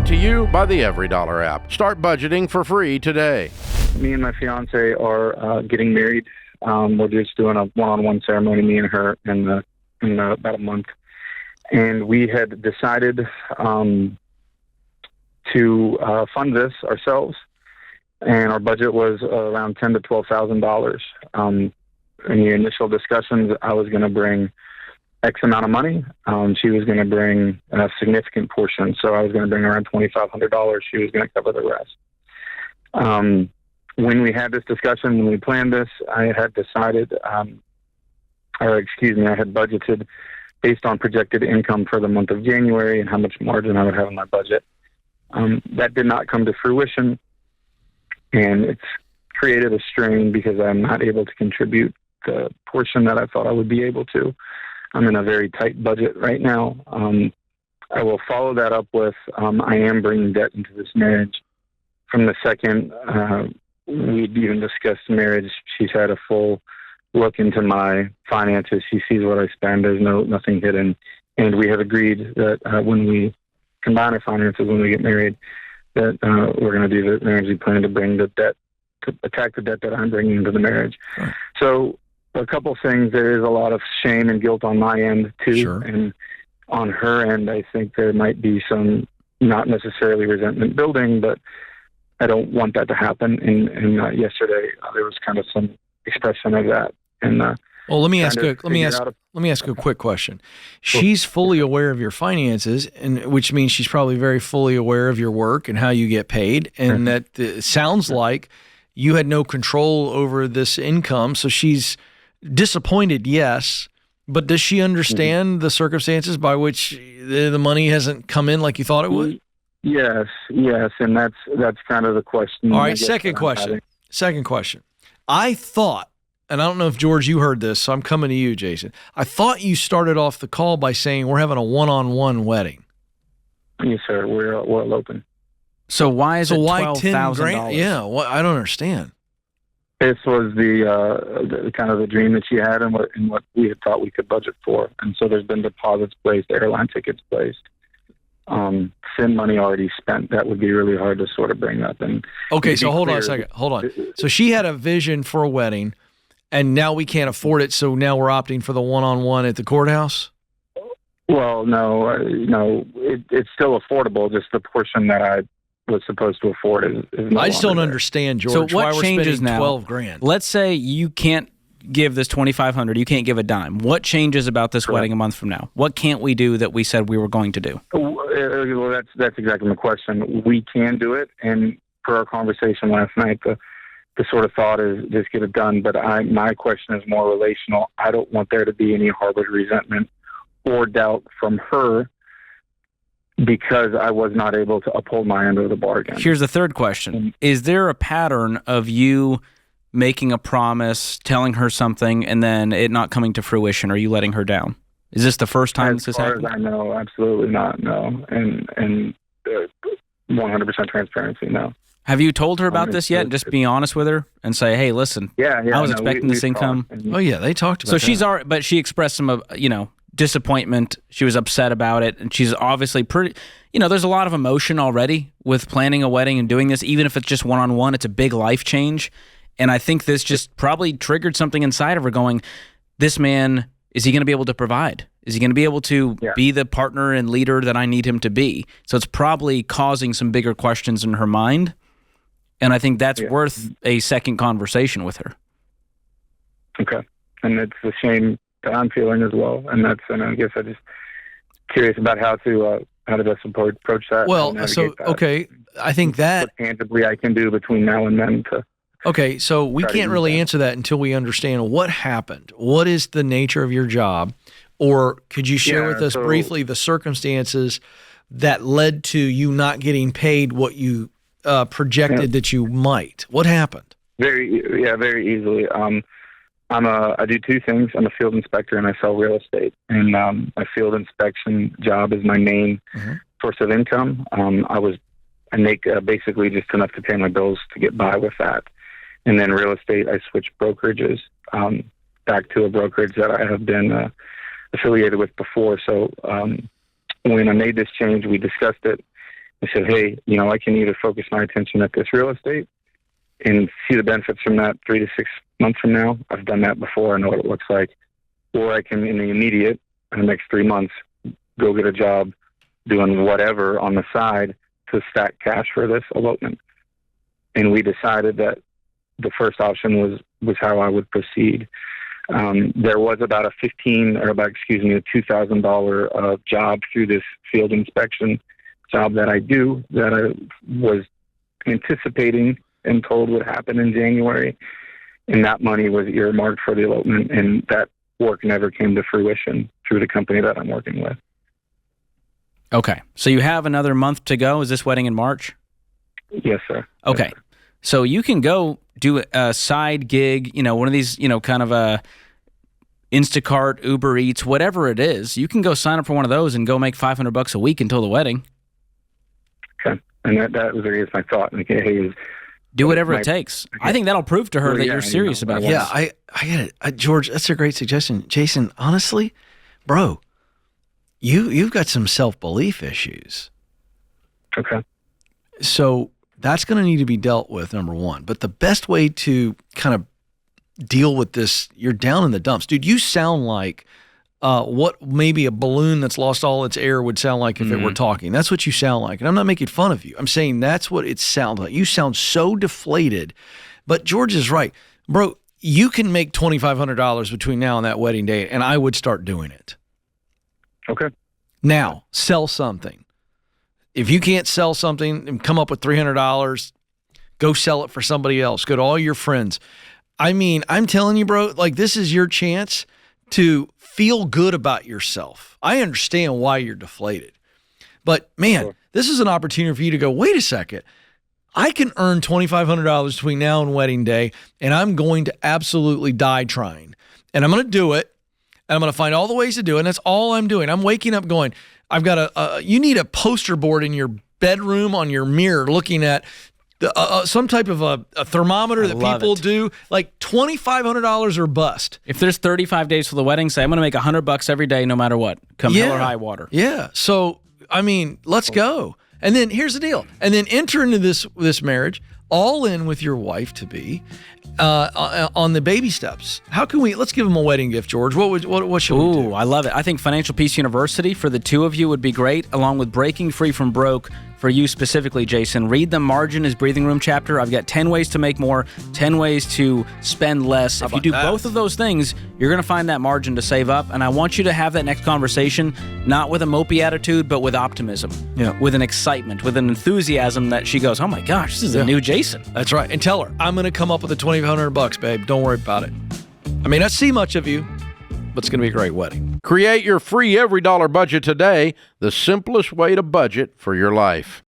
Brought to you by the EveryDollar app. Start budgeting for free today. Me and my fiance are getting married. We're just doing a one-on-one ceremony, me and her, in about a month. And we had decided to fund this ourselves, and our budget was around $10,000 to $12,000. In the initial discussions, I was going to bring X amount of money. She was going to bring a significant portion, so I was going to bring around $2,500. She was going to cover the rest. When we had this discussion, when we planned this, I had decided, I had budgeted based on projected income for the month of January and how much margin I would have in my budget. That did not come to fruition, and it's created a strain because I'm not able to contribute the portion that I thought I would be able to. I'm in a very tight budget right now. I will follow that up with, I am bringing debt into this marriage. From the second we'd even discussed marriage, she's had a full look into my finances. She sees what I spend. There's nothing hidden. And we have agreed that when we combine our finances, when we get married, that we're going to do the marriage. We plan to bring the debt, to attack the debt that I'm bringing into the marriage. Sure. So a couple things. There is a lot of shame and guilt on my end too. Sure. And on her end, I think there might be some, not necessarily resentment building, but I don't want that to happen. And yesterday there was kind of some expression of that. And well, let me ask you a quick question. She's fully aware of your finances, and which means she's probably very fully aware of your work and how you get paid. And that it sounds like you had no control over this income. So she's disappointed, yes, but does she understand the circumstances by which the money hasn't come in like you thought it would? Yes, and that's kind of the question. All right, second question. I thought, and I don't know if, George, you heard this, so I'm coming to you, Jason. I thought you started off the call by saying we're having a one-on-one wedding. Yes, sir. We're eloping. So why is it $12,000? Yeah, I don't understand. This was the kind of the dream that she had and what we had thought we could budget for. And so there's been deposits placed, airline tickets placed. SIM money already spent. That would be really hard to sort of bring up. And okay, so hold on a second. Hold on. So she had a vision for a wedding, and now we can't afford it, so now we're opting for the one-on-one at the courthouse? Well, no, it's still affordable. Just the portion that I was supposed to afford is no I just don't there. Understand, George. So what why we're changes now? $12,000. Let's say you can't give this $2,500. You can't give a dime. What changes about this wedding a month from now? What can't we do that we said we were going to do? Well, that's exactly my question. We can do it, and per our conversation last night, the sort of thought is just get it done. But my question is more relational. I don't want there to be any harbored resentment or doubt from her because I was not able to uphold my end of the bargain. Here's the third question. Is there a pattern of you making a promise, telling her something, and then it not coming to fruition? Or are you letting her down? Is this the first time this has happened? As far as I know, absolutely not, no. And 100% transparency, no. Have you told her about this yet? Just be honest with her and say, hey, listen, I was expecting this income. Oh, yeah, they talked about so that. She's already, but she expressed some, disappointment. She was upset about it, and she's obviously pretty, there's a lot of emotion already with planning a wedding and doing this. Even if it's just one-on-one, it's a big life change. And I think this just probably triggered something inside of her going, this man, is he going to be able to provide? Is he going to be able to be the partner and leader that I need him to be? So it's probably causing some bigger questions in her mind. And I think that's worth a second conversation with her. Okay. And it's the shame that I'm feeling as well. And I guess I'm just curious about how to best approach that. Well, so, okay, I think that what tangibly I can do between now and then to... Okay, so we can't really answer that until we understand what happened. What is the nature of your job? Or could you share with us briefly the circumstances that led to you not getting paid what you projected that you might? What happened? Very easily. I do two things. I'm a field inspector and I sell real estate. And my field inspection job is my main source of income. I make basically just enough to pay my bills to get by with that. And then real estate, I switched brokerages back to a brokerage that I have been affiliated with before. So when I made this change, we discussed it. I said, hey, I can either focus my attention at this real estate and see the benefits from that 3 to 6 months from now. I've done that before. I know what it looks like. Or I can, in the immediate, in the next 3 months, go get a job doing whatever on the side to stack cash for this elopement. And we decided that the first option was how I would proceed. There was about a $2,000 job through this field inspection job that I was anticipating and told would happen in January. And that money was earmarked for the elopement, and that work never came to fruition through the company that I'm working with. Okay. So you have another month to go. Is this wedding in March? Yes, sir. Okay. Yes, sir. So you can go do a side gig, one of these, kind of a Instacart, Uber Eats, whatever it is. You can go sign up for one of those and go make $500 a week until the wedding. Okay. And that was, I guess, my thought. Okay, hey, do whatever it takes. I think that'll prove to her that you're serious about this. Yeah, I get it. George, that's a great suggestion. Jason, honestly, bro, you've got some self-belief issues. Okay. So that's going to need to be dealt with, number one. But the best way to kind of deal with this, you're down in the dumps. Dude, you sound like what maybe a balloon that's lost all its air would sound like if it were talking. That's what you sound like. And I'm not making fun of you. I'm saying that's what it sounds like. You sound so deflated. But George is right. Bro, you can make $2,500 between now and that wedding day, and I would start doing it. Okay. Now, sell something. If you can't sell something and come up with $300, go sell it for somebody else. Go to all your friends. I mean, I'm telling you, bro, like this is your chance to feel good about yourself. I understand why you're deflated. But man, This is an opportunity for you to go, wait a second. I can earn $2,500 between now and wedding day, and I'm going to absolutely die trying. And I'm going to do it, and I'm going to find all the ways to do it, and that's all I'm doing. I'm waking up going, I've got you need a poster board in your bedroom on your mirror looking at some type of a thermometer that people do, like $2,500 or bust. If there's 35 days for the wedding, say I'm going to make $100 every day, no matter what, come hell or high water. Yeah. So, I mean, let's go. And then here's the deal. And then enter into this marriage all in with your wife to be on the baby steps. How can let's give them a wedding gift, George. What should we do? Ooh, I love it. I think Financial Peace University for the two of you would be great, along with Breaking Free from Broke for you specifically, Jason. Read the Margin is Breathing Room chapter. I've got 10 ways to make more, 10 ways to spend less. If you do both of those things, you're going to find that margin to save up. And I want you to have that next conversation, not with a mopey attitude, but with optimism, with an excitement, with an enthusiasm that she goes, oh my gosh, this is a new Jason. That's right. And tell her, I'm going to come up with the $2,500, babe. Don't worry about it. I may not see much of you, but it's going to be a great wedding. Create your free every dollar budget today, the simplest way to budget for your life.